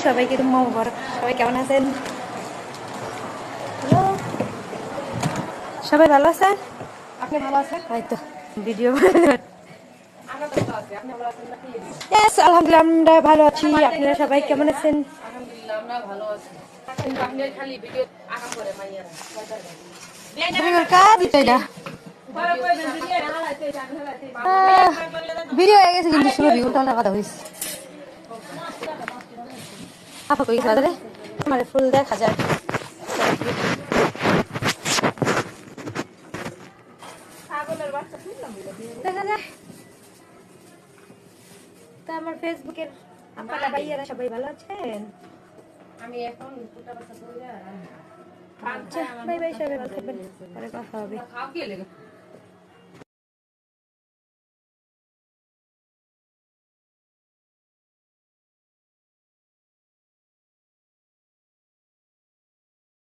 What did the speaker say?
সবাইকে জুম্মা মুবারক। সবাই কেমন আছেন? হ্যালো, সবাই ভালো আছেন? আপনি ভালো আছেন? হয়তো ভিডিও আমরা তো ভালো আছি। আপনি ভালো আছেন নাকি? ইয়েস, আলহামদুলিল্লাহ আমরা ভালো আছি। আপনারা সবাই কেমন আছেন? আলহামদুলিল্লাহ আমরা ভালো আছি। কিন্তু আপনি খালি ভিডিও আঁকা করে মাইয়ারা। কাজ এটা ভিডিও হয়ে গেছে কিন্তু শুরু ভিউ টানা কথা হইছে। আপা কই গেছে রে? আমার ফুল দেখা যায়। ছাগলের বাচ্চা শুনলাম দেখা যায়। তা আমার ফেসবুকের আপনারা ভাইয়ারা সবাই ভালো আছেন? আমি এখন ফুটা বাচ্চা কইরা আচ্ছা, বাই বাই, সবাই ভালো থাকবেন, পরে কথা হবে। খাও কি লেগে